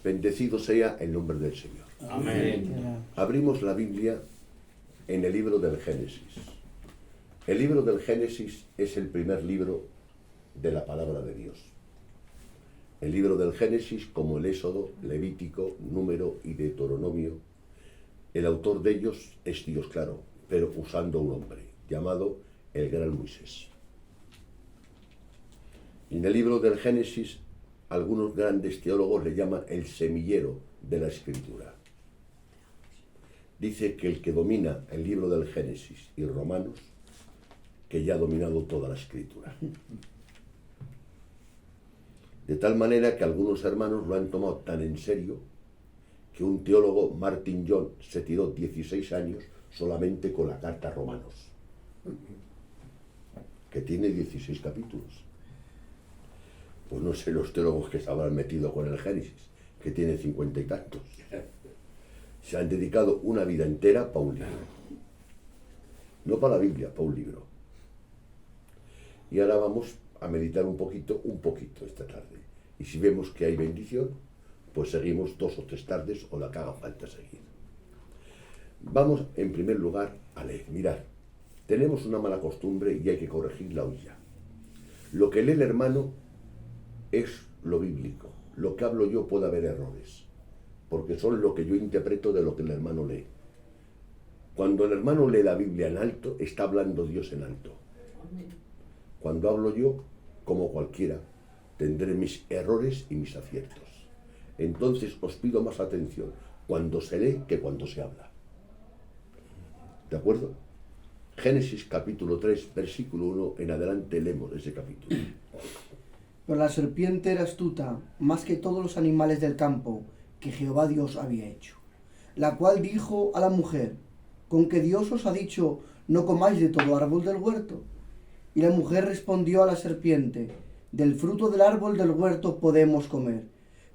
Bendecido sea el nombre del Señor. Amén. Abrimos la Biblia en el libro del Génesis. El libro del Génesis es el primer libro de la palabra de Dios. El libro del Génesis, como el Éxodo, Levítico, Número y Deuteronomio, el autor de ellos es Dios, claro, pero usando un hombre llamado el Gran Moisés. En el libro del Génesis, algunos grandes teólogos le llaman el semillero de la Escritura. Dice que el que domina el libro del Génesis y Romanos, que ya ha dominado toda la Escritura. De tal manera que algunos hermanos lo han tomado tan en serio que un teólogo, Martin John, se tiró 16 años solamente con la carta a Romanos, que tiene 16 capítulos. Pues no sé los teólogos que se habrán metido con el Génesis, que tiene 50 y tantos. Se han dedicado una vida entera para un libro. No para la Biblia, para un libro. Y ahora vamos a meditar un poquito esta tarde. Y si vemos que hay bendición, pues seguimos 2 o 3 tardes o la que haga falta seguir. Vamos en primer lugar a leer. Mirad, tenemos una mala costumbre y hay que corregirla hoy ya. Lo que lee el hermano es lo bíblico. Lo que hablo yo puede haber errores, porque son lo que yo interpreto de lo que el hermano lee. Cuando el hermano lee la Biblia en alto, está hablando Dios en alto. Cuando hablo yo, como cualquiera, tendré mis errores y mis aciertos. Entonces os pido más atención cuando se lee que cuando se habla. ¿De acuerdo? Génesis capítulo 3, versículo 1 en adelante leemos ese capítulo. Pero la serpiente era astuta más que todos los animales del campo que Jehová Dios había hecho, la cual dijo a la mujer: ¿con que Dios os ha dicho, no comáis de todo árbol del huerto? Y la mujer respondió a la serpiente: del fruto del árbol del huerto podemos comer,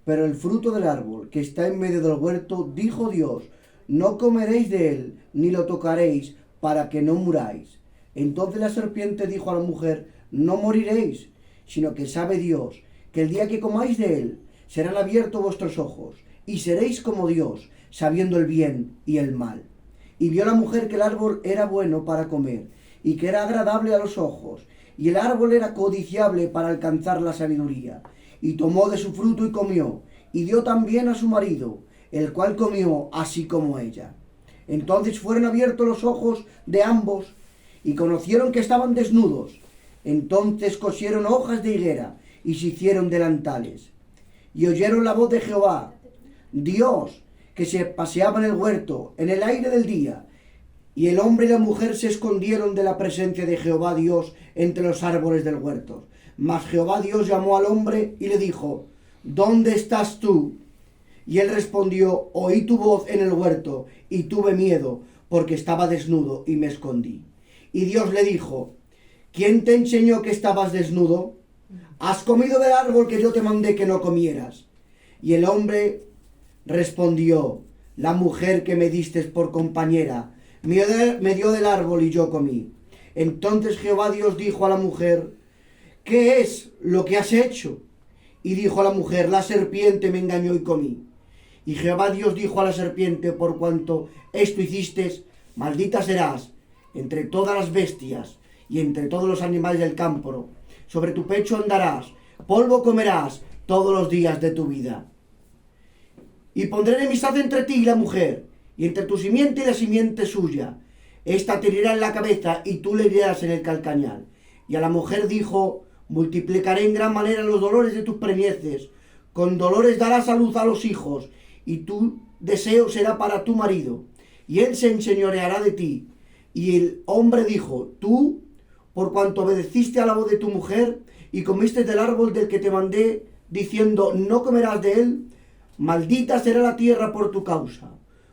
pero el fruto del árbol que está en medio del huerto, dijo Dios, no comeréis de él, ni lo tocaréis, para que no muráis. Entonces la serpiente dijo a la mujer: no moriréis, sino que sabe Dios que el día que comáis de él, serán abiertos vuestros ojos, y seréis como Dios, sabiendo el bien y el mal. Y vio la mujer que el árbol era bueno para comer, y que era agradable a los ojos, y el árbol era codiciable para alcanzar la sabiduría. Y tomó de su fruto y comió, y dio también a su marido, el cual comió así como ella. Entonces fueron abiertos los ojos de ambos, y conocieron que estaban desnudos. Entonces cosieron hojas de higuera, y se hicieron delantales. Y oyeron la voz de Jehová, Dios, que se paseaba en el huerto, en el aire del día. Y el hombre y la mujer se escondieron de la presencia de Jehová Dios entre los árboles del huerto. Mas Jehová Dios llamó al hombre y le dijo: ¿dónde estás tú? Y él respondió: oí tu voz en el huerto, y tuve miedo, porque estaba desnudo, y me escondí. Y Dios le dijo: ¿quién te enseñó que estabas desnudo? ¿Has comido del árbol que yo te mandé que no comieras? Y el hombre respondió: la mujer que me diste por compañera me dio del árbol y yo comí. Entonces Jehová Dios dijo a la mujer: ¿qué es lo que has hecho? Y dijo a la mujer: la serpiente me engañó y comí. Y Jehová Dios dijo a la serpiente: por cuanto esto hiciste, maldita serás entre todas las bestias y entre todos los animales del campo. Sobre tu pecho andarás, polvo comerás todos los días de tu vida. Y pondré enemistad entre ti y la mujer, y entre tu simiente y la simiente suya. Esta te herirá en la cabeza, y tú le herirás en el calcañar. Y a la mujer dijo: multiplicaré en gran manera los dolores de tus preñeces. Con dolores darás a luz a los hijos, y tu deseo será para tu marido, y él se enseñoreará de ti. Y el hombre dijo: tú, por cuanto obedeciste a la voz de tu mujer, y comiste del árbol del que te mandé, diciendo: no comerás de él, maldita será la tierra por tu causa.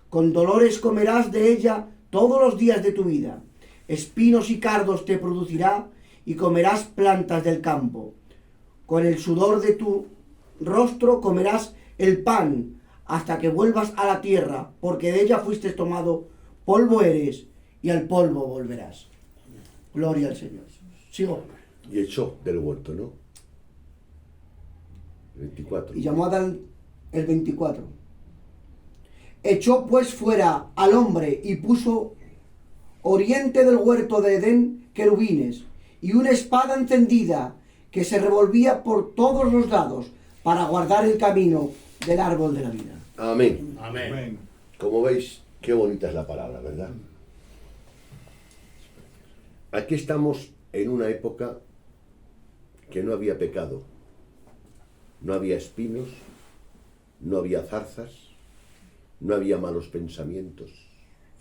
Con dolores comerás de ella todos los días de tu vida. Espinos y cardos te producirá, y comerás plantas del campo. Con el sudor de tu rostro comerás el pan, hasta que vuelvas a la tierra, porque de ella fuiste tomado, polvo eres, y al polvo volverás. Gloria al Señor. Sigo. Y echó del huerto, ¿no? 24. Y llamó a Adán El 24. Echó pues fuera al hombre y puso oriente del huerto de Edén querubines y una espada encendida que se revolvía por todos los lados para guardar el camino del árbol de la vida. Amén. Amén. Como veis, qué bonita es la palabra, ¿verdad? Aquí estamos en una época que no había pecado, no había espinos, no había zarzas, no había malos pensamientos.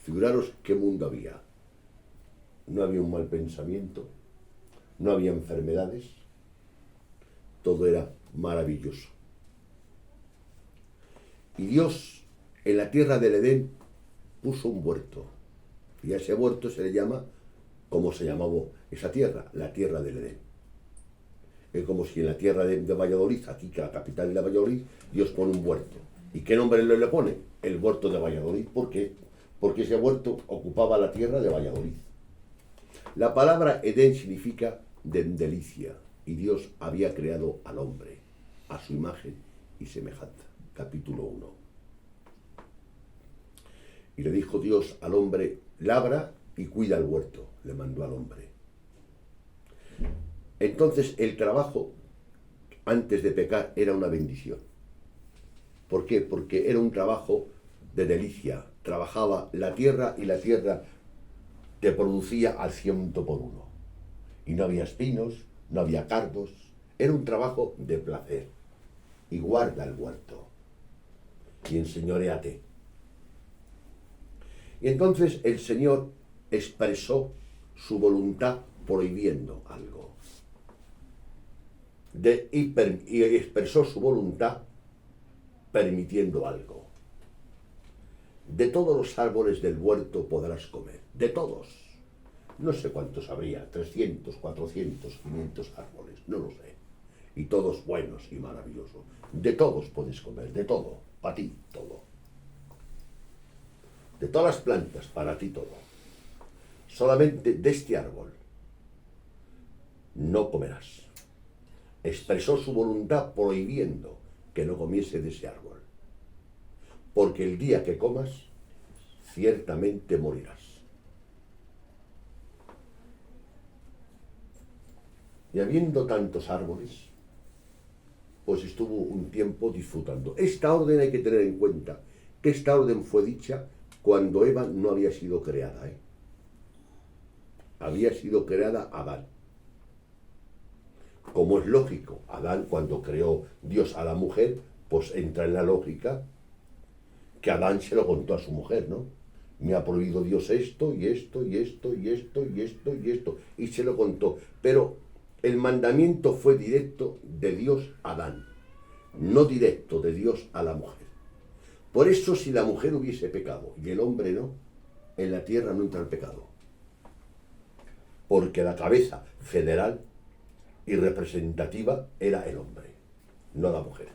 Figuraros qué mundo había. No había un mal pensamiento, no había enfermedades, todo era maravilloso. Y Dios en la tierra del Edén puso un huerto, y a ese huerto se le llama, como se llamaba esa tierra, la tierra del Edén. Es como si en la tierra de Valladolid, aquí que la capital de Valladolid, Dios pone un huerto. ¿Y qué nombre le pone? El huerto de Valladolid. ¿Por qué? Porque ese huerto ocupaba la tierra de Valladolid. La palabra Edén significa delicia, y Dios había creado al hombre a su imagen y semejanza. Capítulo 1. Y le dijo Dios al hombre, labra y cuida el huerto, le mandó al hombre. Entonces el trabajo antes de pecar era una bendición. ¿Por qué? Porque era un trabajo de delicia. Trabajaba la tierra y la tierra te producía al 100%. Y no había espinos, no había cardos. Era un trabajo de placer. Y guarda el huerto. Y enseñoréate. Y entonces el Señor expresó su voluntad prohibiendo algo. Y expresó su voluntad permitiendo algo. De todos los árboles del huerto podrás comer. De todos. No sé cuántos habría. 300, 400, 500 árboles. No lo sé. Y todos buenos y maravillosos. De todos puedes comer. De todo. Para ti todo. De todas las plantas, para ti todo. Solamente de este árbol no comerás. Expresó su voluntad prohibiendo que no comiese de ese árbol. Porque el día que comas, ciertamente morirás. Y habiendo tantos árboles, pues estuvo un tiempo disfrutando. Esta orden hay que tener en cuenta, que esta orden fue dicha cuando Eva no había sido creada. Había sido creada Adán. Como es lógico, Adán cuando creó Dios a la mujer, pues entra en la lógica que Adán se lo contó a su mujer, ¿no? Me ha prohibido Dios esto, y esto, y esto, y esto, y esto, y esto, y se lo contó. Pero el mandamiento fue directo de Dios a Adán, no directo de Dios a la mujer. Por eso si la mujer hubiese pecado y el hombre no, en la tierra no entra el pecado. Porque la cabeza federal y representativa era el hombre, no la mujer.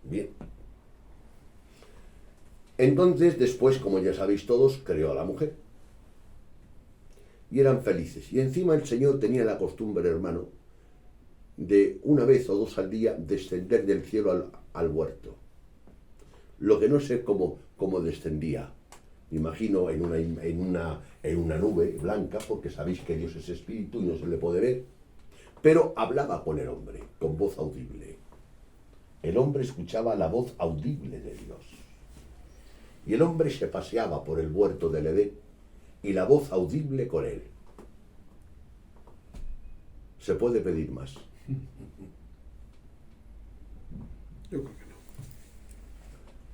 Bien. Entonces, después, como ya sabéis todos, creó a la mujer. Y eran felices. Y encima el Señor tenía la costumbre, hermano, de una vez o dos al día descender del cielo al huerto. Lo que no sé cómo descendía. Me imagino en una nube blanca, porque sabéis que Dios es espíritu y no se le puede ver. Pero hablaba con el hombre, con voz audible. El hombre escuchaba la voz audible de Dios. Y el hombre se paseaba por el huerto del Edén y la voz audible con él. ¿Se puede pedir más? Yo creo que no.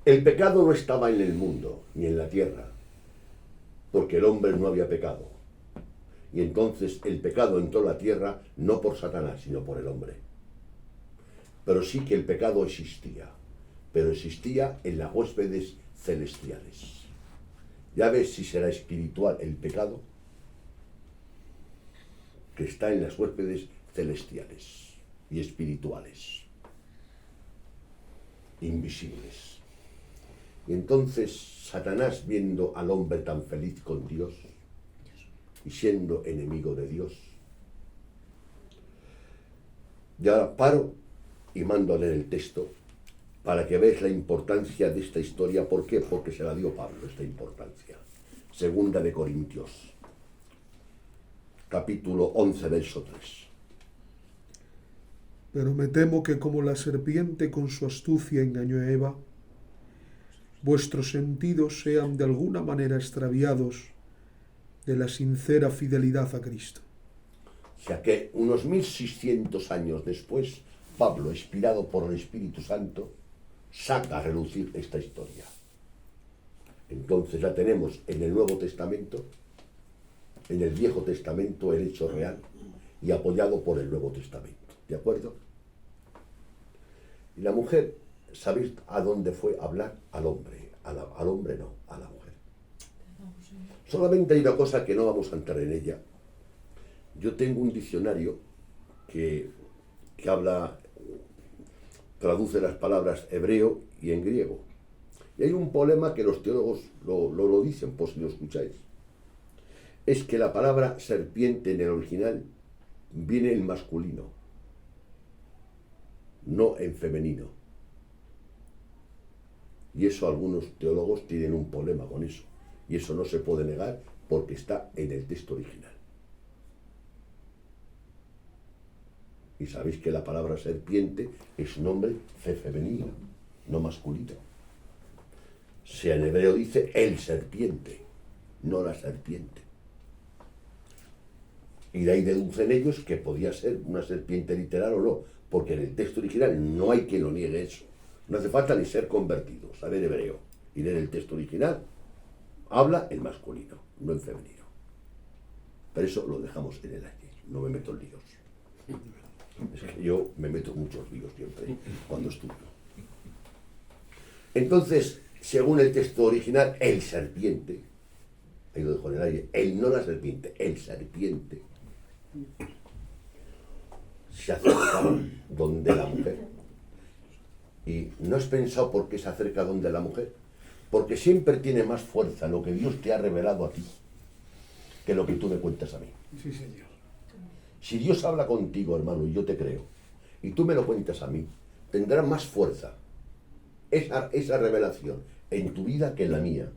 El pecado no estaba en el mundo, ni en la tierra, porque el hombre no había pecado. Y entonces el pecado entró a la tierra no por Satanás, sino por el hombre. Pero sí que el pecado existía, pero existía en las huéspedes celestiales. Ya ves si será espiritual el pecado, que está en las huéspedes celestiales y espirituales, invisibles. Y entonces Satanás, viendo al hombre tan feliz con Dios y siendo enemigo de Dios, ya paro y mando a leer el texto para que veáis la importancia de esta historia. ¿Por qué? Porque se la dio Pablo, esta importancia. Segunda de Corintios, capítulo 11, verso 3. Pero me temo que como la serpiente con su astucia engañó a Eva, vuestros sentidos sean de alguna manera extraviados de la sincera fidelidad a Cristo. O sea que unos 1600 años después, Pablo, inspirado por el Espíritu Santo, saca a relucir esta historia. Entonces la tenemos en el Nuevo Testamento, en el Viejo Testamento el hecho real y apoyado por el Nuevo Testamento. ¿De acuerdo? Y la mujer, ¿sabéis a dónde fue a hablar? Al hombre. Al hombre no, a la mujer. Solamente hay una cosa que no vamos a entrar en ella. Yo tengo un diccionario que traduce las palabras hebreo y en griego. Y hay un problema que los teólogos lo dicen, por si lo escucháis. Es que la palabra serpiente en el original viene en masculino, no en femenino. Y eso algunos teólogos tienen un problema con eso. Y eso no se puede negar porque está en el texto original. Y sabéis que la palabra serpiente es nombre femenino, no masculino. Si en hebreo dice el serpiente, no la serpiente. Y de ahí deducen ellos que podía ser una serpiente literal o no, porque en el texto original no hay quien lo niegue eso. No hace falta ni ser convertido, saber hebreo y leer el texto original. Habla en masculino, no en femenino. Pero eso lo dejamos en el aire, no me meto en líos. Es que yo me meto en muchos líos siempre cuando estudio. Entonces, según el texto original, el serpiente, ahí lo dejo en el aire, no la serpiente, el serpiente, se acerca donde la mujer. ¿Y no has pensado por qué se acerca donde la mujer? Porque siempre tiene más fuerza lo que Dios te ha revelado a ti que lo que tú me cuentas a mí. Sí, señor. Si Dios habla contigo, hermano, y yo te creo, y tú me lo cuentas a mí, tendrá más fuerza esa revelación en tu vida que en la mía.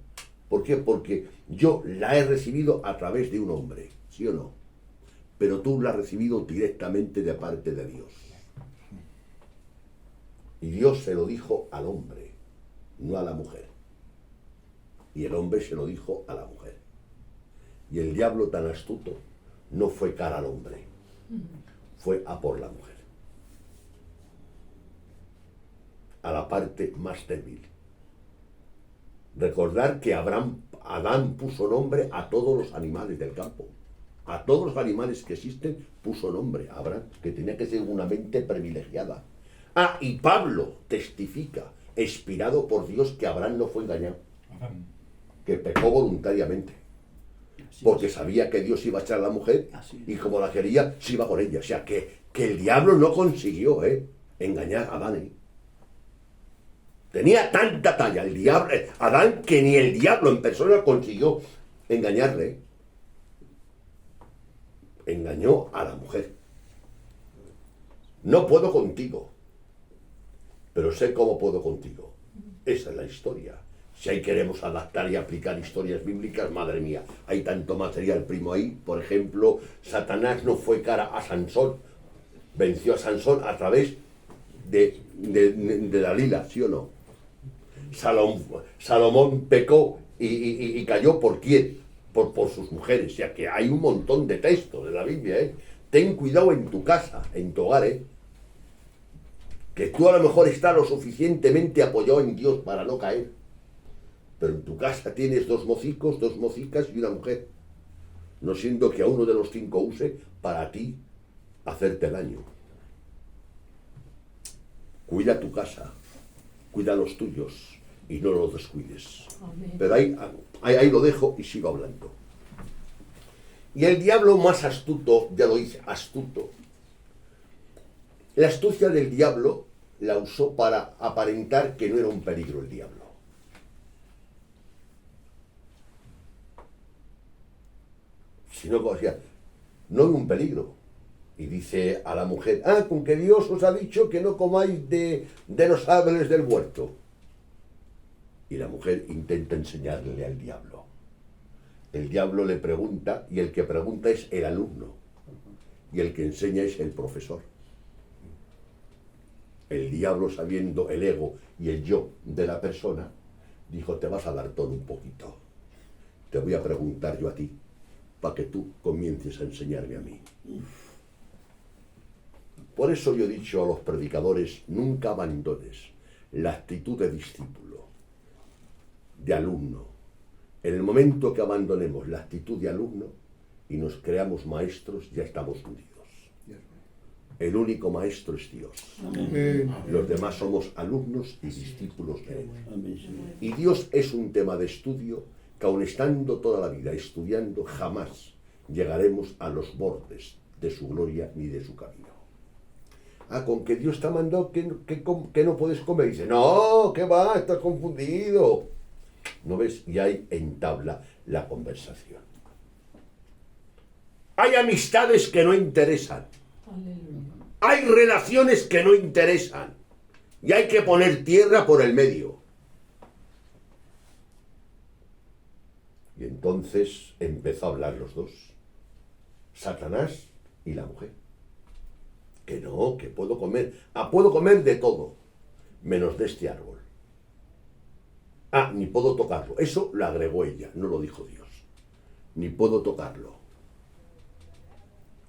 ¿Por qué? Porque yo la he recibido a través de un hombre, ¿sí o no? Pero tú la has recibido directamente de parte de Dios. Y Dios se lo dijo al hombre, no a la mujer. Y el hombre se lo dijo a la mujer. Y el diablo tan astuto no fue cara al hombre, fue a por la mujer. A la parte más débil. Recordar que Adán puso nombre a todos los animales del campo. A todos los animales que existen puso nombre a Abraham, que tenía que ser una mente privilegiada. Ah, y Pablo testifica, inspirado por Dios, que Abraham no fue engañado, que pecó voluntariamente, porque sabía que Dios iba a echar a la mujer y como la quería, se iba con ella. O sea, que el diablo no consiguió engañar a Adán. Tenía tanta talla el diablo, Adán, que ni el diablo en persona consiguió engañarle. Engañó a la mujer. No puedo contigo, pero sé cómo puedo contigo. Esa es la historia. Si ahí queremos adaptar y aplicar historias bíblicas, madre mía, hay tanto material primo ahí. Por ejemplo, Satanás no fue cara a Sansón, venció a Sansón a través de Dalila, ¿sí o no? Salomón pecó y cayó ¿por quién? Por sus mujeres. O sea que hay un montón de textos de la Biblia. Ten cuidado en tu casa, en tu hogar, que tú a lo mejor estás lo suficientemente apoyado en Dios para no caer. Pero en tu casa tienes dos mocicos, dos mocicas y una mujer. No siendo que a uno de los 5 use para ti hacerte daño. Cuida tu casa, cuida los tuyos y no los descuides. Amén. Pero ahí lo dejo y sigo hablando. Y el diablo más astuto, ya lo dice, astuto. La astucia del diablo la usó para aparentar que no era un peligro el diablo. Sino que decía, no es un peligro. Y dice a la mujer, con que Dios os ha dicho que no comáis de los árboles del huerto. Y la mujer intenta enseñarle al diablo. El diablo le pregunta, y el que pregunta es el alumno, y el que enseña es el profesor. El diablo, sabiendo el ego y el yo de la persona, dijo, te vas a dar todo un poquito. Te voy a preguntar yo a ti, para que tú comiences a enseñarme a mí. Por eso yo he dicho a los predicadores, nunca abandones la actitud de discípulo, de alumno. En el momento que abandonemos la actitud de alumno y nos creamos maestros, ya estamos hundidos. El único maestro es Dios. Amén. Los demás somos alumnos y discípulos de Él. Y Dios es un tema de estudio que, aun estando toda la vida estudiando, jamás llegaremos a los bordes de su gloria ni de su camino. Con que Dios te ha mandado que no puedes comer. Y dice, no, ¿qué va? Estás confundido. ¿No ves? Y ahí entabla la conversación. Hay amistades que no interesan. Hay relaciones que no interesan. Y hay que poner tierra por el medio. Y entonces empezó a hablar los dos. Satanás y la mujer. Que no, que puedo comer. Puedo comer de todo, menos de este árbol. Ni puedo tocarlo. Eso lo agregó ella, no lo dijo Dios. Ni puedo tocarlo.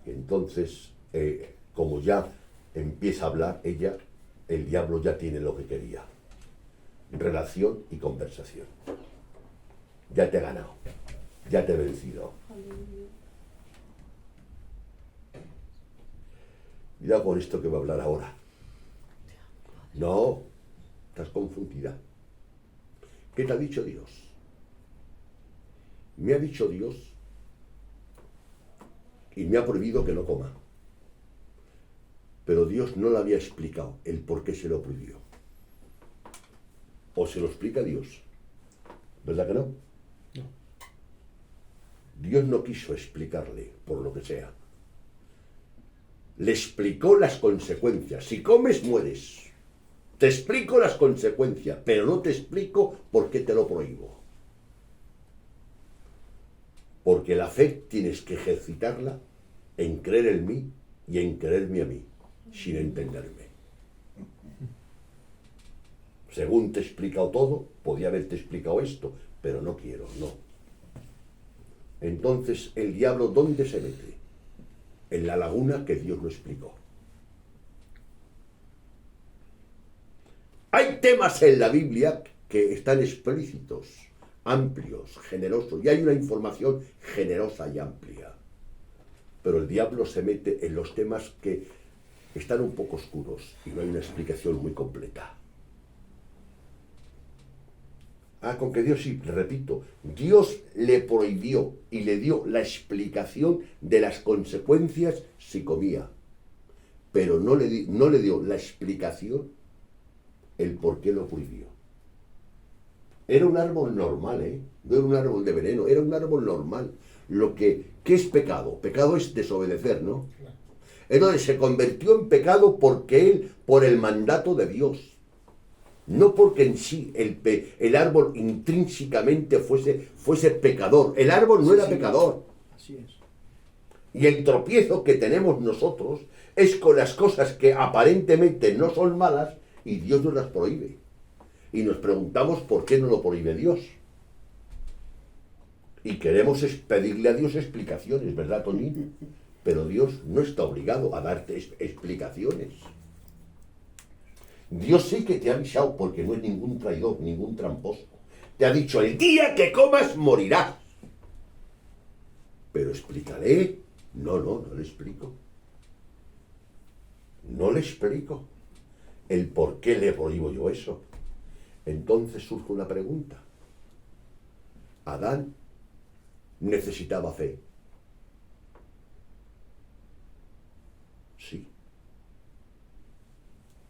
Y entonces, como ya empieza a hablar ella, el diablo ya tiene lo que quería. Relación y conversación. Ya te he ganado. Ya te he vencido. Cuidado con esto que va a hablar ahora. No, estás confundida. ¿Qué te ha dicho Dios? Me ha dicho Dios y me ha prohibido que no coma. Pero Dios no le había explicado el por qué se lo prohibió. O se lo explica Dios. ¿Verdad que no? No. Dios no quiso explicarle por lo que sea. Le explicó las consecuencias. Si comes, mueres. Te explico las consecuencias, pero no te explico por qué te lo prohíbo. Porque la fe tienes que ejercitarla en creer en mí y en creerme a mí, sin entenderme. Según te he explicado todo, podía haberte explicado esto, pero no quiero, no. Entonces, el diablo, ¿dónde se mete? En la laguna que Dios lo explicó. Hay temas en la Biblia que están explícitos, amplios, generosos, y hay una información generosa y amplia. Pero el diablo se mete en los temas que están un poco oscuros y no hay una explicación muy completa. Con que Dios, sí, repito, Dios le prohibió y le dio la explicación de las consecuencias si comía, pero no le dio la explicación el por qué lo prohibió. Era un árbol normal, no era un árbol de veneno, era un árbol normal. ¿Qué es pecado? Pecado es desobedecer, ¿no? Entonces se convirtió en pecado porque él, por el mandato de Dios. No porque en sí el árbol intrínsecamente fuese pecador. El árbol no era pecador. Así es. Y el tropiezo que tenemos nosotros es con las cosas que aparentemente no son malas y Dios nos las prohíbe. Y nos preguntamos por qué no lo prohíbe Dios. Y queremos pedirle a Dios explicaciones, ¿verdad, Tonín? Pero Dios no está obligado a darte explicaciones. Dios sí que te ha avisado porque no es ningún traidor, ningún tramposo. Te ha dicho, el día que comas morirás. Pero explícale. No le explico. No le explico el por qué le prohíbo yo eso. Entonces surge una pregunta. Adán necesitaba fe. Sí.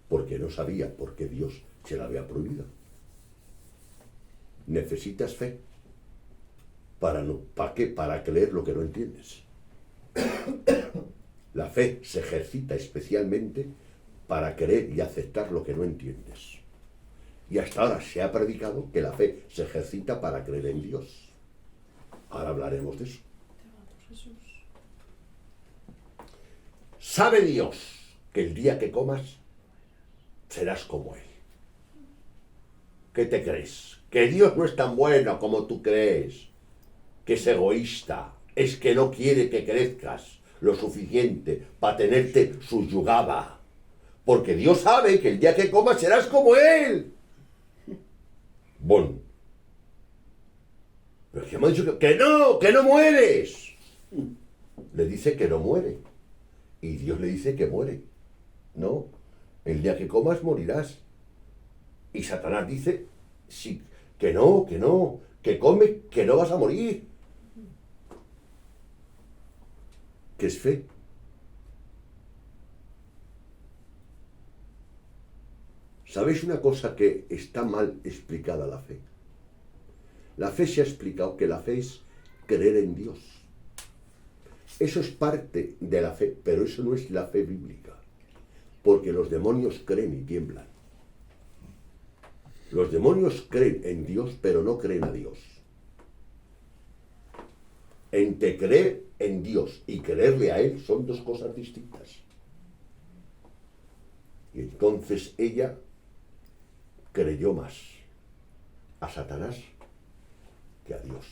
Porque no sabía por qué Dios se la había prohibido. Necesitas fe. ¿Para qué? Para creer lo que no entiendes. La fe se ejercita especialmente para creer y aceptar lo que no entiendes. Y hasta ahora se ha predicado que la fe se ejercita para creer en Dios. Ahora hablaremos de eso. ¿Sabe Dios que el día que comas serás como Él? ¿Qué te crees? Que Dios no es tan bueno como tú crees, que es egoísta, es que no quiere que crezcas lo suficiente para tenerte subyugada. Porque Dios sabe que el día que comas serás como Él. Bueno. Pero es que me ha dicho que no mueres. Le dice que no muere. Y Dios le dice que muere. No, el día que comas morirás. Y Satanás dice, sí, que no, que come, que no vas a morir. ¿Qué es fe? ¿Sabéis una cosa que está mal explicada la fe? La fe se ha explicado que la fe es creer en Dios. Eso es parte de la fe, pero eso no es la fe bíblica. Porque los demonios creen y tiemblan. Los demonios creen en Dios, pero no creen a Dios. Entre creer en Dios y creerle a Él son dos cosas distintas. Y entonces ella creyó más a Satanás que a Dios.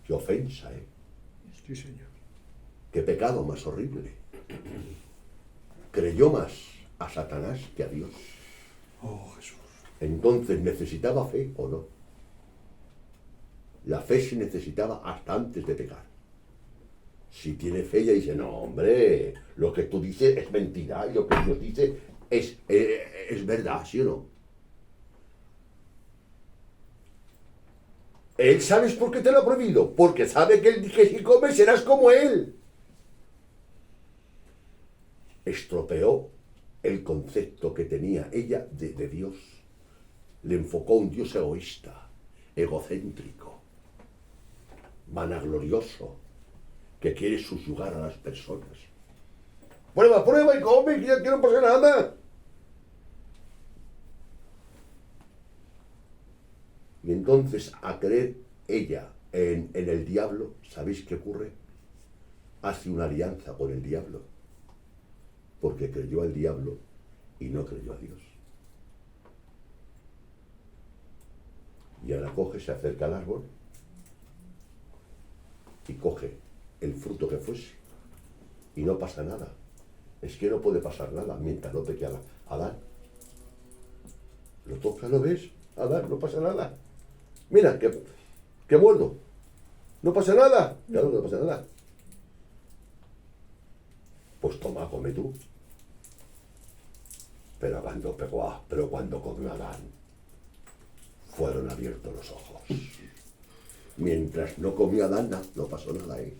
Qué ofensa, ¿eh? Sí, Señor. Qué pecado más horrible. Creyó más a Satanás que a Dios. Oh, Jesús. Entonces, ¿necesitaba fe o no? La fe se necesitaba hasta antes de pecar. Si tiene fe, ella dice, no, hombre, lo que tú dices es mentira, y lo que Dios dice es verdad, ¿sí o no? Él, ¿sabes por qué te lo ha prohibido? Porque sabe que si comes serás como Él. Estropeó el concepto que tenía ella de Dios. Le enfocó a un Dios egoísta, egocéntrico, vanaglorioso, que quiere subyugar a las personas. Prueba y come, que no pasa nada. Y entonces, a creer ella en el diablo, ¿sabéis qué ocurre? Hace una alianza con el diablo, porque creyó al diablo y no creyó a Dios. Y ahora coge, se acerca al árbol y coge el fruto que fuese y no pasa nada. Es que no puede pasar nada mientras no peque a Adán. Lo toca, ¿lo ves? Adán, no pasa nada. Mira, que muerdo. No pasa nada. Claro, no pasa nada. Pues toma, come tú. Pero cuando comió Adán, fueron abiertos los ojos. Mientras no comió Adán, no pasó nada, ¿eh?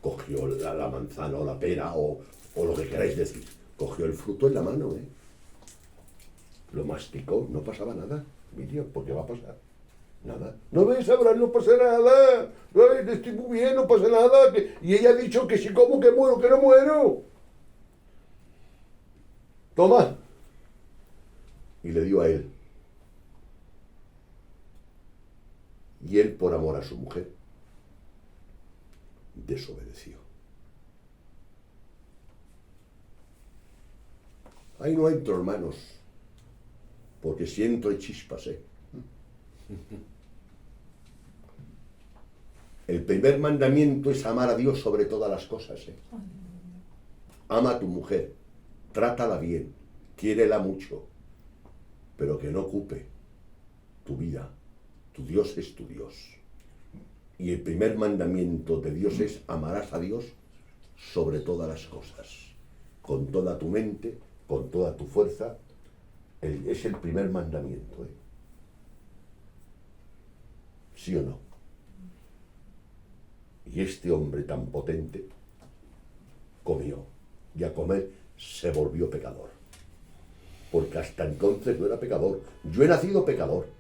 Cogió la manzana o la pera o lo que queráis decir. Cogió el fruto en la mano, ¿eh? Lo masticó, no pasaba nada. Miriam, ¿por qué va a pasar? Nada. ¿No ves, Abraham? No pasa nada. No ves, estoy muy bien, no pasa nada. Y ella ha dicho que si como que muero, que no muero. Toma. Y le dio a él. Y él, por amor a su mujer, desobedeció. Ahí no entro, hermanos, porque si entro hay chispas, ¿eh? El primer mandamiento es amar a Dios sobre todas las cosas, ¿eh? Ama a tu mujer, trátala bien, quiérela mucho, pero que no ocupe tu vida. Tu Dios es tu Dios. Y el primer mandamiento de Dios es amarás a Dios sobre todas las cosas, con toda tu mente, con toda tu fuerza. Es el primer mandamiento, ¿eh? ¿Sí o no? Y este hombre tan potente comió, y a comer se volvió pecador. Porque hasta entonces no era pecador. Yo he nacido pecador,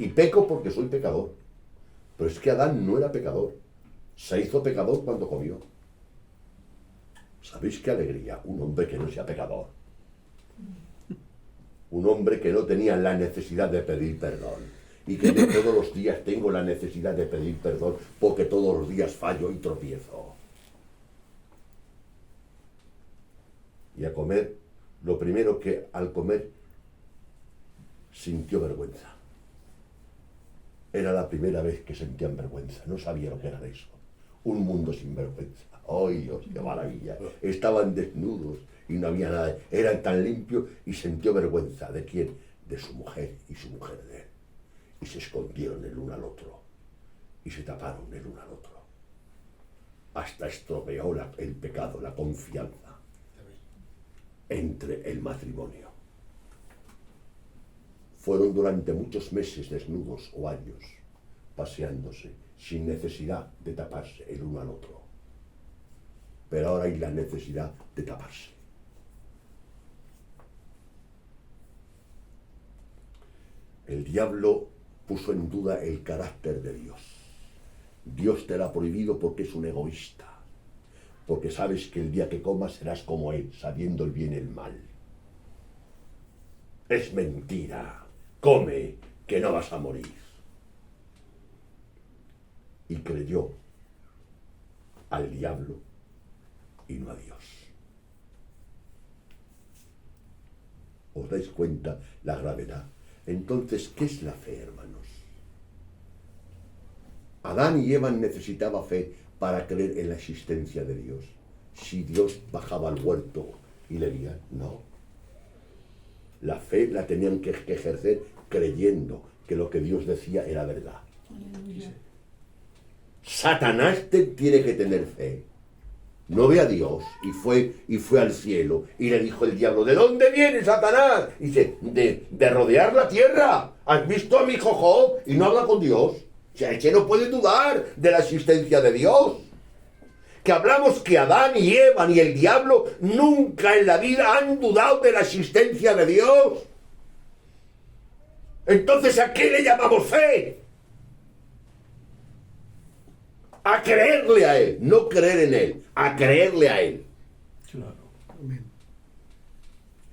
y peco porque soy pecador. Pero es que Adán no era pecador. Se hizo pecador cuando comió. ¿Sabéis qué alegría? Un hombre que no sea pecador. Un hombre que no tenía la necesidad de pedir perdón. Y que de todos los días tengo la necesidad de pedir perdón porque todos los días fallo y tropiezo. Y a comer, lo primero que al comer sintió vergüenza. Era la primera vez que sentían vergüenza, no sabía lo que era eso. Un mundo sin vergüenza. ¡Ay, Dios, qué maravilla! Estaban desnudos y no había nada. Eran tan limpios y sintió vergüenza. ¿De quién? De su mujer y su mujer de él. Y se escondieron el uno al otro. Y se taparon el uno al otro. Hasta estropeó el pecado, la confianza entre el matrimonio. Fueron durante muchos meses desnudos o años, paseándose, sin necesidad de taparse el uno al otro. Pero ahora hay la necesidad de taparse. El diablo puso en duda el carácter de Dios. Dios te lo ha prohibido porque es un egoísta. Porque sabes que el día que comas serás como Él, sabiendo el bien y el mal. Es mentira. Come, que no vas a morir. Y creyó al diablo y no a Dios. ¿Os dais cuenta la gravedad? Entonces, ¿qué es la fe, hermanos? Adán y Eva necesitaban fe para creer en la existencia de Dios. Si Dios bajaba al huerto y le veían, no. La fe la tenían que ejercer creyendo que lo que Dios decía era verdad. Aleluya. Satanás tiene que tener fe. No ve a Dios y fue al cielo y le dijo el diablo, ¿de dónde viene Satanás? Y dice, de rodear la tierra. ¿Has visto a mi hijo Job? Y no habla con Dios. O sea, que no puede dudar de la existencia de Dios. Que hablamos que Adán y Eva ni el diablo nunca en la vida han dudado de la existencia de Dios. Entonces, ¿a qué le llamamos fe? A creerle a Él, no creer en Él, a creerle a Él. Claro. Amén.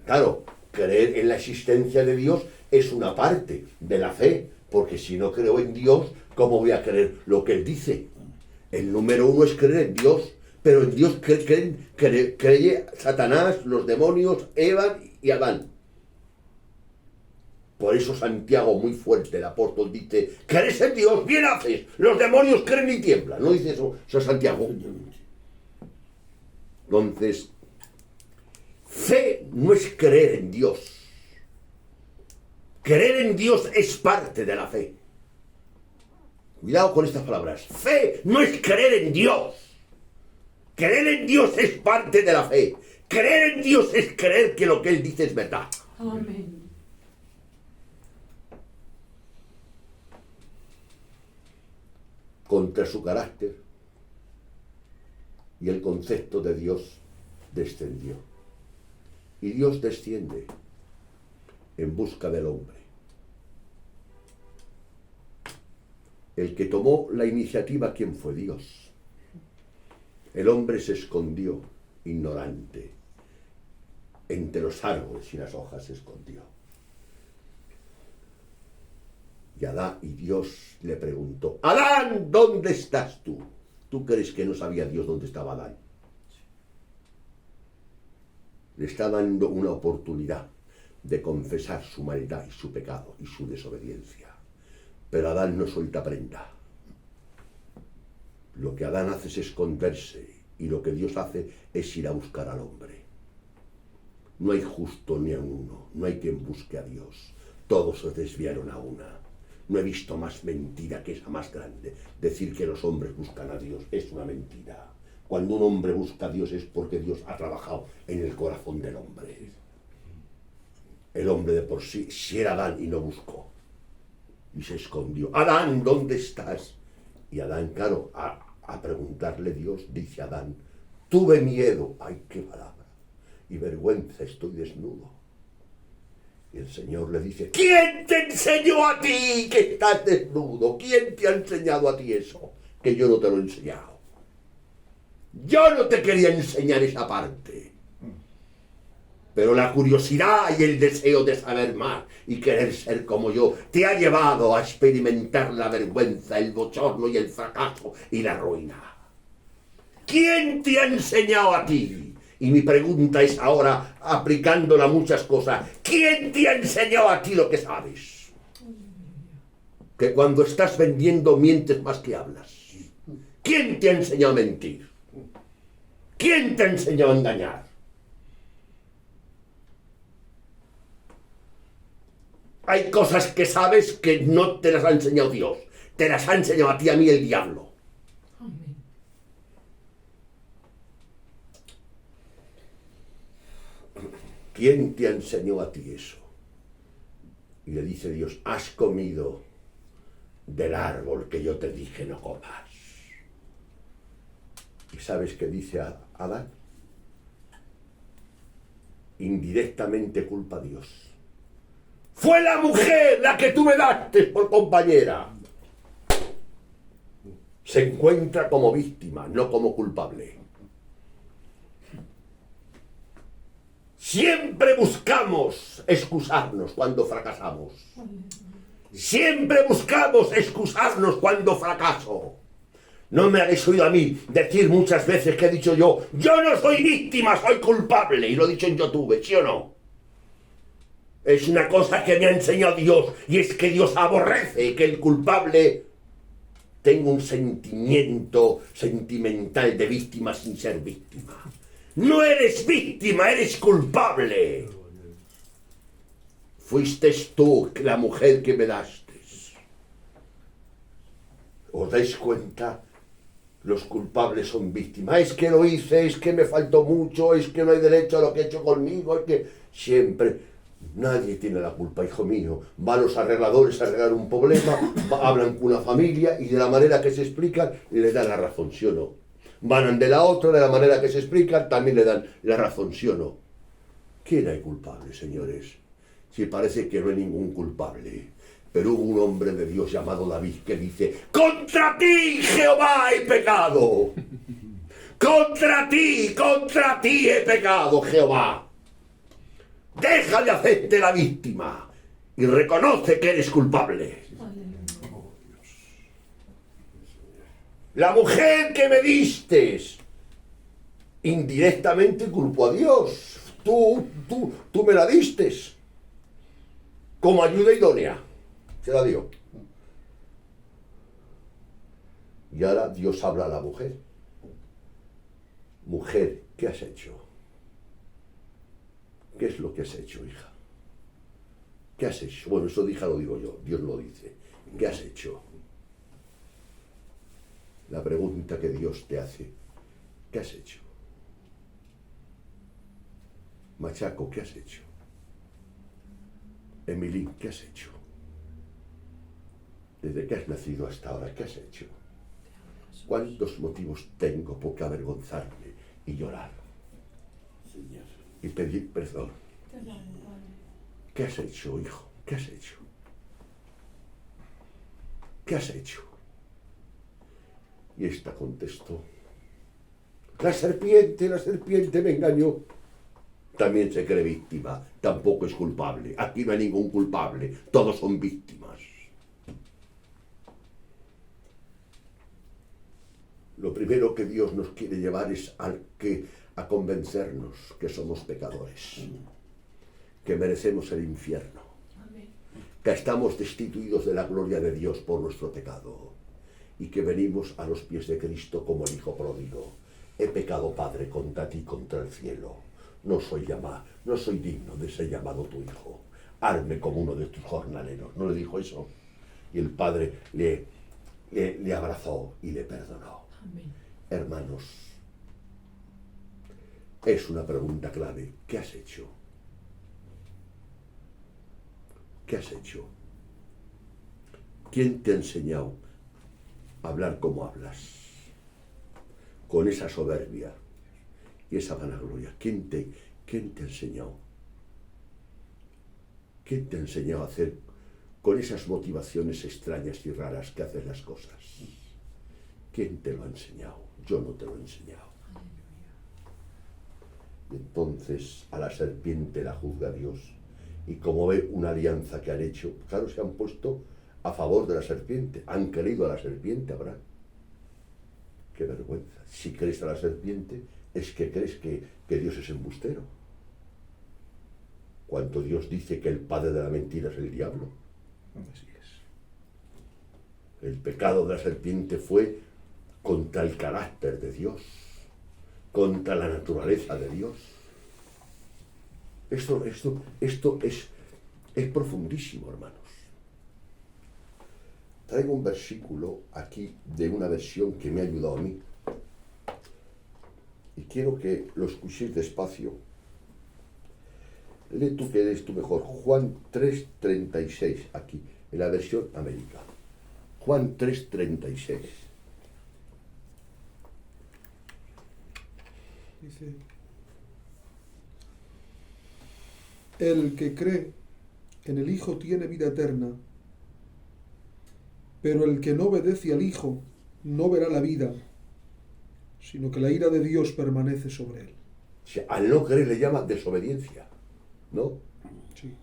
Claro, creer en la existencia de Dios es una parte de la fe, porque si no creo en Dios, ¿cómo voy a creer lo que Él dice? El número uno es creer en Dios, pero en Dios cree Satanás, los demonios, Eva y Adán. Por eso Santiago, muy fuerte, el apóstol, dice, ¿crees en Dios? Bien haces, los demonios creen y tiemblan. ¿No dice eso Santiago? Entonces, fe no es creer en Dios. Creer en Dios es parte de la fe. Cuidado con estas palabras. Fe no es creer en Dios. Creer en Dios es parte de la fe. Creer en Dios es creer que lo que Él dice es verdad. Amén. Contra su carácter y el concepto de Dios descendió. Y Dios desciende en busca del hombre. El que tomó la iniciativa, ¿quién fue? Dios. El hombre se escondió, ignorante. Entre los árboles y las hojas se escondió. Y Adán y Dios le preguntó, Adán, ¿dónde estás tú? ¿Tú crees que no sabía Dios dónde estaba Adán? Le está dando una oportunidad de confesar su maldad y su pecado y su desobediencia. Pero Adán no suelta prenda. Lo que Adán hace es esconderse y lo que Dios hace es ir a buscar al hombre. No hay justo ni a uno, no hay quien busque a Dios. Todos se desviaron a una. No he visto más mentira que esa más grande. Decir que los hombres buscan a Dios es una mentira. Cuando un hombre busca a Dios es porque Dios ha trabajado en el corazón del hombre. El hombre de por sí, si era Adán y no buscó, y se escondió. Adán, ¿dónde estás? Y Adán, claro, a preguntarle Dios, dice Adán, tuve miedo, ay, qué palabra, y vergüenza, estoy desnudo. Y el Señor le dice, ¿quién te enseñó a ti que estás desnudo? ¿Quién te ha enseñado a ti eso? Que yo no te lo he enseñado. Yo no te quería enseñar esa parte. Pero la curiosidad y el deseo de saber más y querer ser como yo te ha llevado a experimentar la vergüenza, el bochorno y el fracaso y la ruina. ¿Quién te ha enseñado a ti? Y mi pregunta es ahora, aplicándola a muchas cosas, ¿quién te ha enseñado a ti lo que sabes? Que cuando estás vendiendo mientes más que hablas. ¿Quién te ha enseñado a mentir? ¿Quién te ha enseñado a engañar? Hay cosas que sabes que no te las ha enseñado Dios. Te las ha enseñado a ti y a mí el diablo. Amén. ¿Quién te enseñó a ti eso? Y le dice Dios, has comido del árbol que yo te dije no comas. ¿Y sabes qué dice Adán? Indirectamente culpa a Dios. Fue la mujer la que tú me daste por compañera. Se encuentra como víctima, no como culpable. Siempre buscamos excusarnos cuando fracasamos. Siempre buscamos excusarnos cuando fracaso. No me habéis oído a mí decir muchas veces que he dicho yo no soy víctima, soy culpable. Y lo he dicho en YouTube, ¿sí o no? Es una cosa que me ha enseñado Dios, y es que Dios aborrece que el culpable tenga un sentimiento sentimental de víctima sin ser víctima. No eres víctima, eres culpable. Fuiste tú la mujer que me daste. ¿Os dais cuenta? Los culpables son víctimas. Es que lo hice, es que me faltó mucho, es que no hay derecho a lo que he hecho conmigo, es que siempre... Nadie tiene la culpa, hijo mío. Van los arregladores a arreglar un problema, hablan con una familia y de la manera que se explican le dan la razón, ¿sí o no? Van de la otra, de la manera que se explican también le dan la razón, ¿sí o no? ¿Quién hay culpable, señores? Si parece que no hay ningún culpable. Pero hubo un hombre de Dios llamado David que dice: ¡contra ti, Jehová, he pecado! ¡Contra ti he pecado, Jehová! Deja de hacerte la víctima y reconoce que eres culpable. La mujer que me diste indirectamente culpó a Dios. Tú me la diste como ayuda idónea. Se la dio. Y ahora Dios habla a la mujer. Mujer, ¿qué has hecho? ¿Qué es lo que has hecho, hija? ¿Qué has hecho? Bueno, eso de hija lo digo yo, Dios lo dice. ¿Qué has hecho? La pregunta que Dios te hace: ¿qué has hecho? Machaco, ¿qué has hecho? Emilín, ¿qué has hecho? Desde que has nacido hasta ahora, ¿qué has hecho? ¿Cuántos motivos tengo por qué avergonzarme y llorar? Señor. Y pedir perdón. ¿Qué has hecho, hijo? ¿Qué has hecho? ¿Qué has hecho? Y esta contestó: la serpiente me engañó. También se cree víctima, tampoco es culpable. Aquí no hay ningún culpable, todos son víctimas. Lo primero que Dios nos quiere llevar es a convencernos que somos pecadores, que merecemos el infierno, que estamos destituidos de la gloria de Dios por nuestro pecado y que venimos a los pies de Cristo como el hijo pródigo. He pecado, Padre, contra ti, contra el cielo. No soy digno de ser llamado tu hijo. Hazme como uno de tus jornaleros. ¿No le dijo eso? Y el Padre le abrazó y le perdonó. Amén. Hermanos, es una pregunta clave. ¿Qué has hecho? ¿Qué has hecho? ¿Quién te ha enseñado a hablar como hablas? Con esa soberbia y esa vanagloria. ¿Quién te ha enseñado? ¿Quién te ha enseñado a hacer con esas motivaciones extrañas y raras que haces las cosas? ¿Quién te lo ha enseñado? Yo no te lo he enseñado. Entonces a la serpiente la juzga Dios. Y como ve una alianza que han hecho, claro, se han puesto a favor de la serpiente. Han creído a la serpiente, Abraham. Qué vergüenza. Si crees a la serpiente, es que crees que Dios es embustero. Cuando Dios dice que el padre de la mentira es el diablo. Así es. El pecado de la serpiente fue contra el carácter de Dios, contra la naturaleza de Dios. Esto es profundísimo, hermanos. Traigo un versículo aquí de una versión que me ha ayudado a mí. Y quiero que lo escuchéis despacio. Lee tú, que eres tú mejor. Juan 3:36, aquí, en la versión América. Juan 3:36. Dice: el que cree en el Hijo tiene vida eterna, pero el que no obedece al Hijo no verá la vida, sino que la ira de Dios permanece sobre él. O sea, al no creer le llama desobediencia, ¿no? Sí.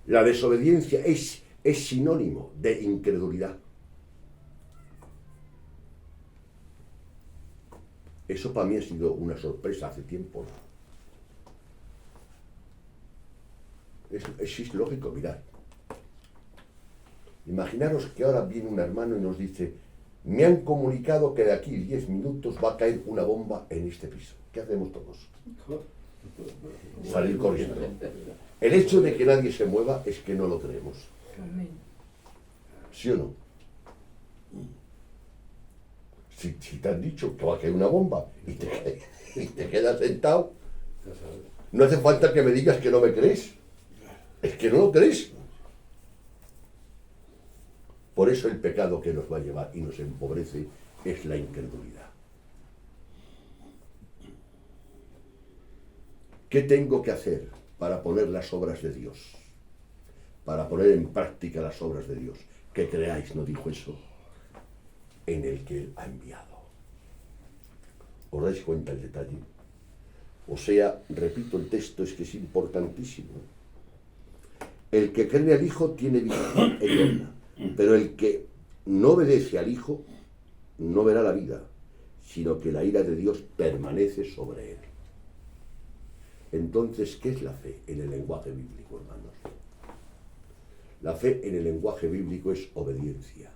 La desobediencia es sinónimo de incredulidad. Eso para mí ha sido una sorpresa hace tiempo, ¿no? Es lógico, mirad. Imaginaros que ahora viene un hermano y nos dice: me han comunicado que de aquí 10 minutos va a caer una bomba en este piso. ¿Qué hacemos todos? Salir corriendo. El hecho de que nadie se mueva es que no lo creemos. Amén. ¿Sí o no? Si te han dicho que va a caer una bomba y te quedas sentado, no hace falta que me digas que no me crees. Es que no lo crees. Por eso el pecado que nos va a llevar y nos empobrece es la incredulidad. ¿Qué tengo que hacer para poner las obras de Dios? Para poner en práctica las obras de Dios. Que creáis, no dijo eso, en el que Él ha enviado. ¿Os dais cuenta el detalle? O sea, repito el texto, es que es importantísimo. El que cree al Hijo tiene vida eterna, pero el que no obedece al Hijo no verá la vida, sino que la ira de Dios permanece sobre él. Entonces, ¿qué es la fe en el lenguaje bíblico, hermanos? La fe en el lenguaje bíblico es obediencia.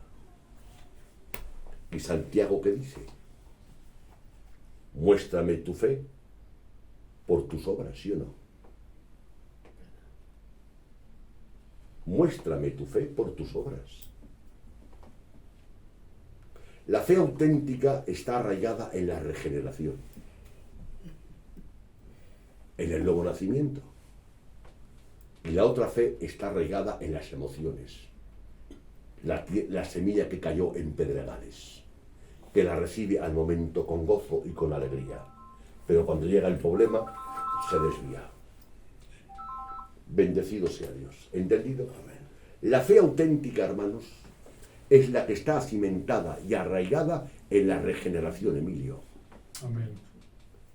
¿Y Santiago qué dice? Muéstrame tu fe por tus obras, ¿sí o no? Muéstrame tu fe por tus obras. La fe auténtica está arraigada en la regeneración, en el nuevo nacimiento. Y la otra fe está arraigada en las emociones. La semilla que cayó en pedregales, que la recibe al momento con gozo y con alegría. Pero cuando llega el problema, se desvía. Bendecido sea Dios. ¿Entendido? La fe auténtica, hermanos, es la que está cimentada y arraigada en la regeneración, Emilio. Amén.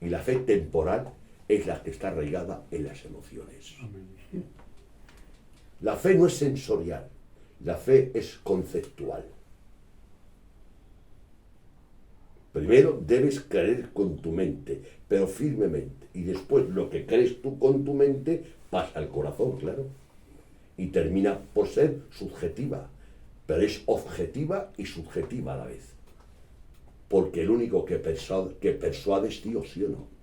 Y la fe temporal es la que está arraigada en las emociones. Amén. La fe no es sensorial, la fe es conceptual. Primero debes creer con tu mente, pero firmemente. Y después lo que crees tú con tu mente pasa al corazón, claro. Y termina por ser subjetiva, pero es objetiva y subjetiva a la vez. Porque el único que persuade es Dios, ¿sí o no?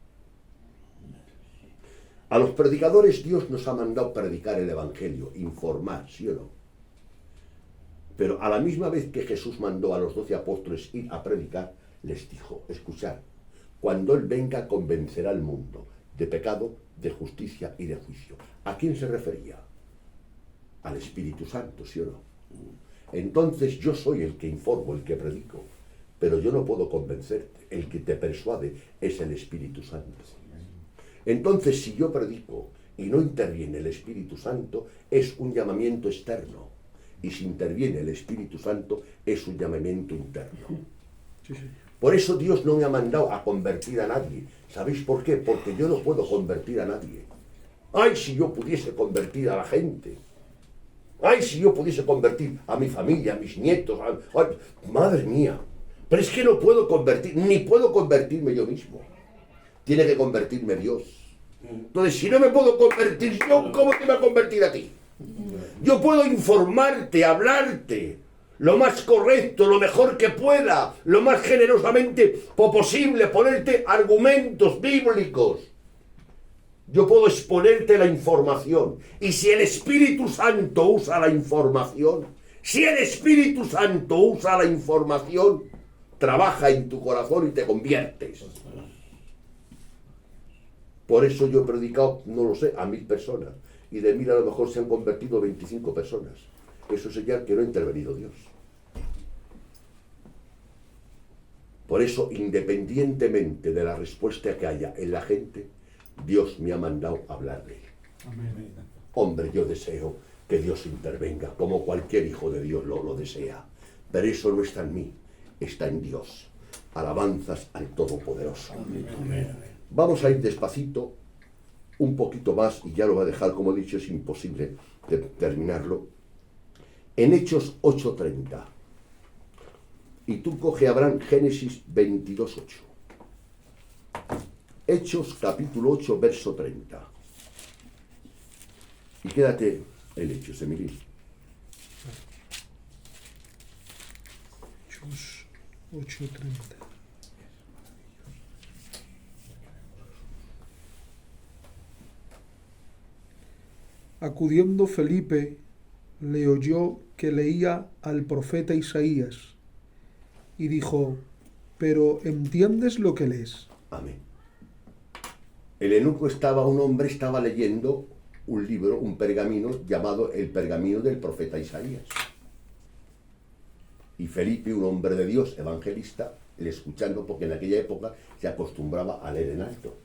A los predicadores Dios nos ha mandado predicar el Evangelio, informar, ¿sí o no? Pero a la misma vez que Jesús mandó a los 12 apóstoles ir a predicar, les dijo: escuchad, cuando Él venga convencerá al mundo de pecado, de justicia y de juicio. ¿A quién se refería? Al Espíritu Santo, ¿sí o no? Entonces yo soy el que informo, el que predico, pero yo no puedo convencerte. El que te persuade es el Espíritu Santo. Entonces, si yo predico y no interviene el Espíritu Santo, es un llamamiento externo. Y si interviene el Espíritu Santo, es un llamamiento interno. Sí, sí. Por eso Dios no me ha mandado a convertir a nadie. ¿Sabéis por qué? Porque yo no puedo convertir a nadie. ¡Ay, si yo pudiese convertir a la gente! ¡Ay, si yo pudiese convertir a mi familia, a mis nietos! ¡Ay, madre mía! Pero es que no puedo convertir, ni puedo convertirme yo mismo. Tiene que convertirme Dios. Entonces, si no me puedo convertir yo, ¿cómo te va a convertir a ti? Yo puedo informarte, hablarte lo más correcto, lo mejor que pueda, lo más generosamente posible, ponerte argumentos bíblicos. Yo puedo exponerte la información. Y si el Espíritu Santo usa la información, si el Espíritu Santo usa la información, trabaja en tu corazón y te conviertes. Por eso yo he predicado, no lo sé, a 1000 personas. Y de 1000 a lo mejor se han convertido 25 personas. Eso sería que no ha intervenido Dios. Por eso, independientemente de la respuesta que haya en la gente, Dios me ha mandado a hablar de él. Amén. Hombre, yo deseo que Dios intervenga, como cualquier hijo de Dios lo desea. Pero eso no está en mí, está en Dios. Alabanzas al Todopoderoso. Amén. Vamos a ir despacito, un poquito más, y ya lo va a dejar, como he dicho, es imposible de terminarlo. En Hechos 8:30. Y tú coge, Abraham, Génesis 22:8. Hechos capítulo 8, verso 30. Y quédate en Hechos, Emilio. Hechos 8:30. Acudiendo Felipe, le oyó que leía al profeta Isaías y dijo: ¿pero entiendes lo que lees? Amén. El eunuco un hombre estaba leyendo un libro, un pergamino llamado el pergamino del profeta Isaías. Y Felipe, un hombre de Dios, evangelista, le escuchando, porque en aquella época se acostumbraba a leer en alto.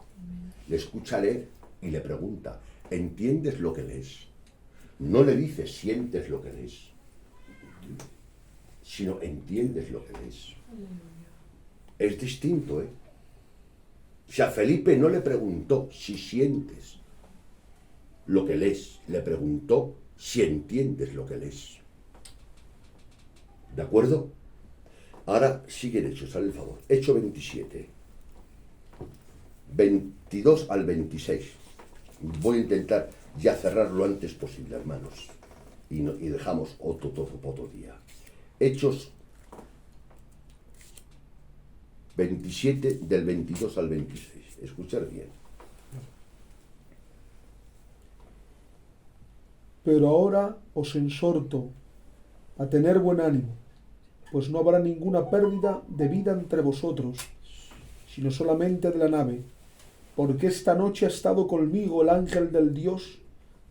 Le escucha leer y le pregunta: ¿entiendes lo que lees? No le dice sientes lo que lees, sino entiendes lo que lees. Es distinto, ¿eh? O sea, Felipe no le preguntó si sientes lo que lees, le preguntó si entiendes lo que lees. ¿De acuerdo? Ahora siguen Hechos, sale el favor. Hecho 27, 22 al 26. Voy a intentar ya cerrar lo antes posible, hermanos. Y dejamos otro día. Hechos 27, del 22 al 26. Escuchar bien. Pero ahora os exhorto a tener buen ánimo, pues no habrá ninguna pérdida de vida entre vosotros, sino solamente de la nave, porque esta noche ha estado conmigo el ángel del Dios,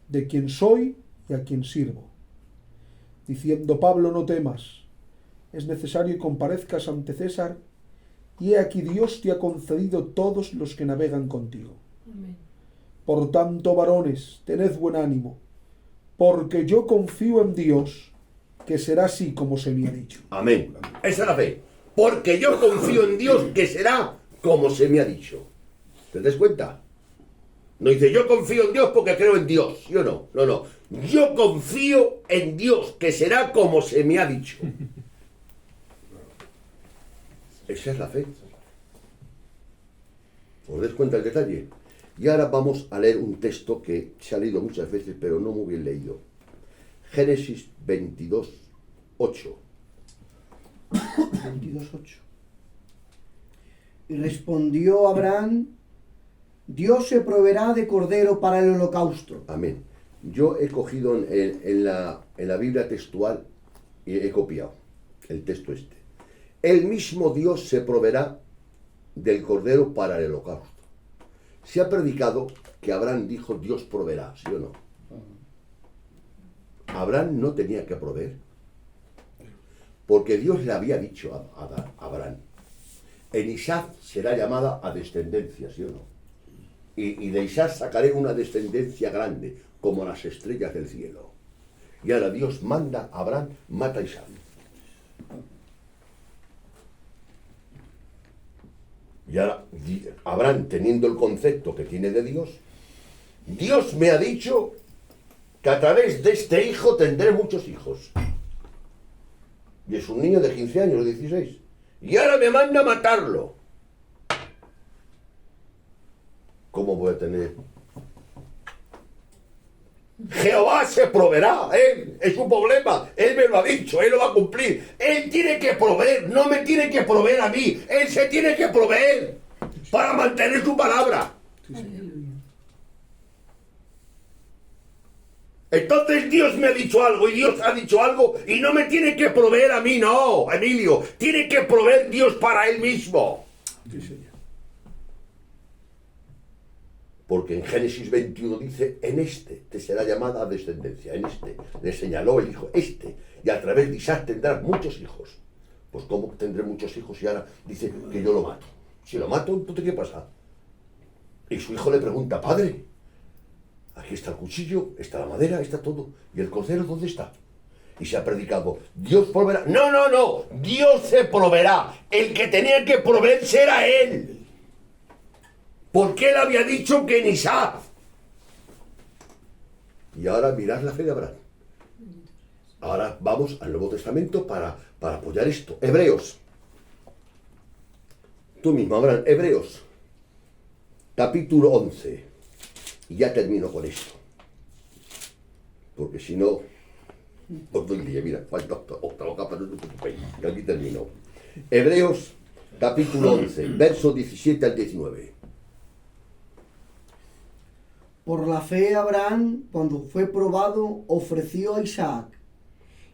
de quien soy y a quien sirvo. Diciendo Pablo: no temas, es necesario que comparezcas ante César, y he aquí Dios te ha concedido todos los que navegan contigo. Amén. Por tanto, varones, tened buen ánimo, porque yo confío en Dios, que será así como se me ha dicho. Amén. Esa es la fe. Porque yo confío en Dios, que será como se me ha dicho. ¿Te das cuenta? No dice yo confío en Dios porque creo en Dios. Yo no. No. Yo confío en Dios, que será como se me ha dicho. Esa es la fe. ¿Os dais cuenta del detalle? Y ahora vamos a leer un texto que se ha leído muchas veces, pero no muy bien leído. Génesis 22, 8. 22:8. Y respondió Abraham: Dios se proveerá de cordero para el holocausto. Amén. Yo he cogido en la Biblia textual y he copiado el texto este. El mismo Dios se proveerá del cordero para el holocausto. Se ha predicado que Abraham dijo Dios proveerá, ¿sí o no? Abraham no tenía que proveer, porque Dios le había dicho a Abraham: en Isaac será llamada a descendencia, ¿sí o no? Y de Isaac sacaré una descendencia grande, como las estrellas del cielo. Y ahora Dios manda a Abraham: mata a Isaac. Y ahora, Abraham, teniendo el concepto que tiene de Dios, Dios me ha dicho que a través de este hijo tendré muchos hijos. Y es un niño de 15 años, 16. Y ahora me manda a matarlo. ¿Cómo voy a tener? Jehová se proveerá, él, es su problema, él me lo ha dicho, él lo va a cumplir, él tiene que proveer, no me tiene que proveer a mí, él se tiene que proveer para mantener su palabra. Entonces Dios me ha dicho algo y Dios ha dicho algo y no me tiene que proveer a mí, no, Emilio, tiene que proveer Dios para él mismo. Sí, Señor. Porque en Génesis 21 dice, en este te será llamada descendencia, en este, le señaló el hijo, este, y a través de Isaac tendrás muchos hijos. Pues ¿cómo tendré muchos hijos? Y ahora dice que yo lo mato. Si lo mato, entonces ¿qué pasa? Y su hijo le pregunta, padre, aquí está el cuchillo, está la madera, está todo, ¿y el cordero dónde está? Y se ha predicado, Dios proveerá. No, no, no, Dios se proveerá. El que tenía que proveerse era él. Porque él había dicho que en Isaac. Y ahora mirad la fe de Abraham. Ahora vamos al Nuevo Testamento para apoyar esto. Hebreos. Tú mismo, Abraham. Hebreos. Capítulo 11. Y ya termino con esto. Porque si no, os doy día. Mira, falta otra capa, no os preocupéis. Y aquí termino. Hebreos, capítulo 11, versos 17 al 19. Por la fe Abraham, cuando fue probado, ofreció a Isaac,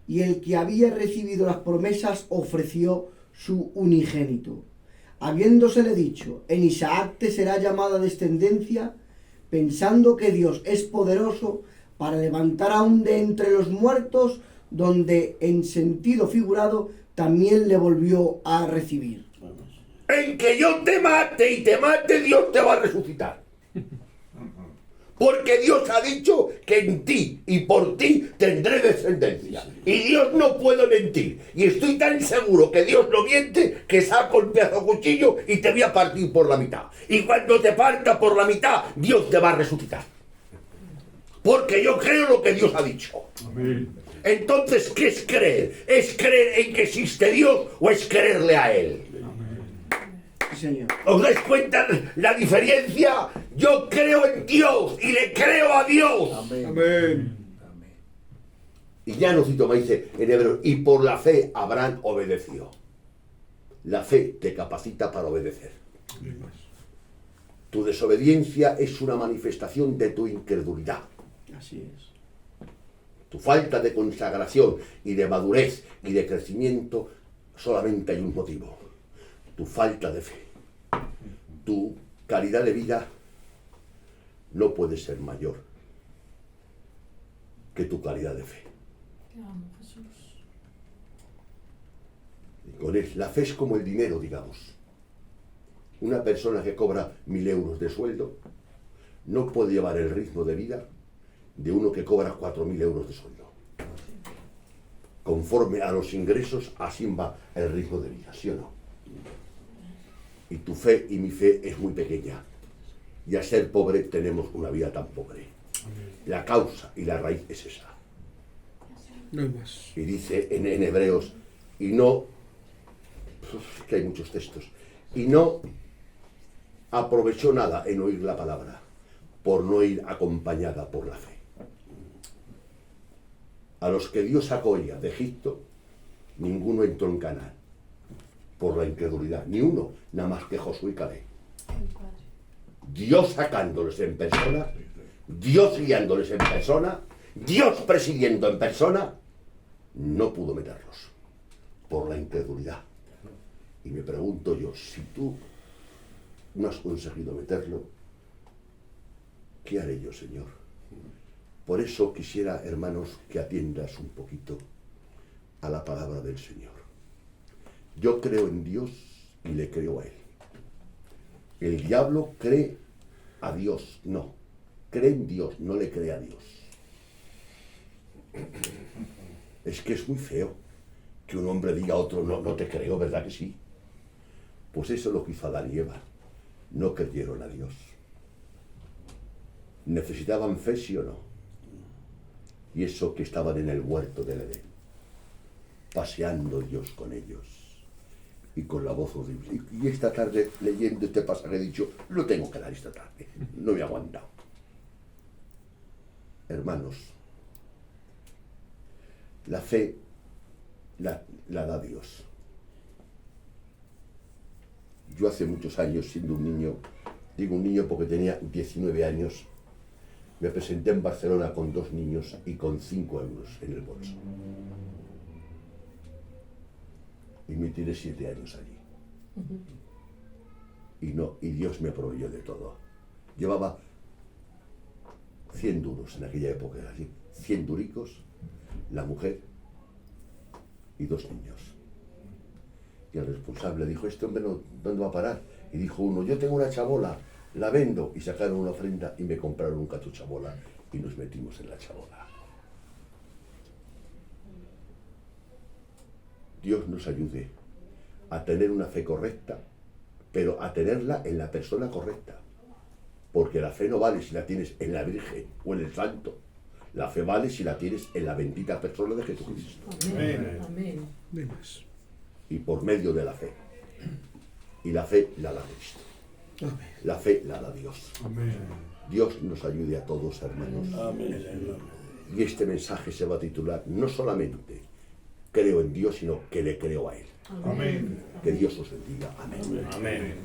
y el que había recibido las promesas ofreció su unigénito, habiéndosele dicho, en Isaac te será llamada descendencia, pensando que Dios es poderoso para levantar aún de entre los muertos, donde en sentido figurado también le volvió a recibir. En que yo te mate y te mate, Dios te va a resucitar. Porque Dios ha dicho que en ti y por ti tendré descendencia. Y Dios no puede mentir. Y estoy tan seguro que Dios no miente que saco el pedazo de cuchillo y te voy a partir por la mitad. Y cuando te parta por la mitad, Dios te va a resucitar. Porque yo creo lo que Dios ha dicho. Amén. Entonces, ¿qué es creer? ¿Es creer en que existe Dios o es creerle a Él? Sí, Señor. ¿Os dais cuenta la diferencia? Yo creo en Dios y le creo a Dios. Amén. Y ya no cito más, dice en hebreo, y por la fe Abraham obedeció. La fe te capacita para obedecer. Tu desobediencia es una manifestación de tu incredulidad. Así es. Tu falta de consagración y de madurez y de crecimiento, solamente hay un motivo. Tu falta de fe. Tu calidad de vida no puede ser mayor que tu calidad de fe. Te amo, Jesús. Y con él, la fe es como el dinero, digamos. Una persona que cobra 1.000 euros de sueldo no puede llevar el ritmo de vida de uno que cobra 4.000 euros de sueldo. Conforme a los ingresos, así va el ritmo de vida, ¿sí o no? Y tu fe y mi fe es muy pequeña. Y a ser pobre tenemos una vida tan pobre. La causa y la raíz es esa. No hay más. Y dice en Hebreos, y no, que hay muchos textos, y no aprovechó nada en oír la palabra, por no ir acompañada por la fe. A los que Dios sacó ya de Egipto, ninguno entró en Canaán, por la incredulidad, ni uno, nada más que Josué y Caleb. Dios sacándoles en persona, Dios guiándoles en persona, Dios presidiendo en persona, no pudo meterlos, por la incredulidad. Y me pregunto yo, si tú no has conseguido meterlo, ¿qué haré yo, Señor? Por eso quisiera, hermanos, que atiendas un poquito a la palabra del Señor. Yo creo en Dios y le creo a Él. El diablo cree a Dios, no. Cree en Dios, no le cree a Dios. Es que es muy feo que un hombre diga a otro, no te creo, ¿verdad que sí? Pues eso es lo que hizo Adán y Eva. No creyeron a Dios. ¿Necesitaban fe, sí o no? Y eso que estaban en el huerto del Edén, paseando Dios con ellos y con la voz audible. Y esta tarde, leyendo este pasaje, he dicho, lo tengo que dar esta tarde. No me he aguantado. Hermanos, la fe la da Dios. Yo hace muchos años, siendo un niño, digo un niño porque tenía 19 años, me presenté en Barcelona con 2 niños y con 5 euros en el bolso. Y me tiré 7 años allí. Y Dios me proveyó de todo. Llevaba 100 duros en aquella época, era así, 100 duricos, la mujer y 2 niños. Y el responsable dijo, ¿este hombre dónde va a parar? Y dijo uno, yo tengo una chabola, la vendo. Y sacaron una ofrenda y me compraron un cacho chabola y nos metimos en la chabola. Dios nos ayude a tener una fe correcta, pero a tenerla en la persona correcta. Porque la fe no vale si la tienes en la Virgen o en el Santo. La fe vale si la tienes en la bendita persona de Jesucristo. Amén. Amén. Demás. Y por medio de la fe. Y la fe la da Cristo. Amén. La fe la da Dios. Amén. Dios nos ayude a todos, hermanos. Amén. Y este mensaje se va a titular no solamente creo en Dios, sino que le creo a Él. Amén. Que Dios os bendiga. Amén. Amén.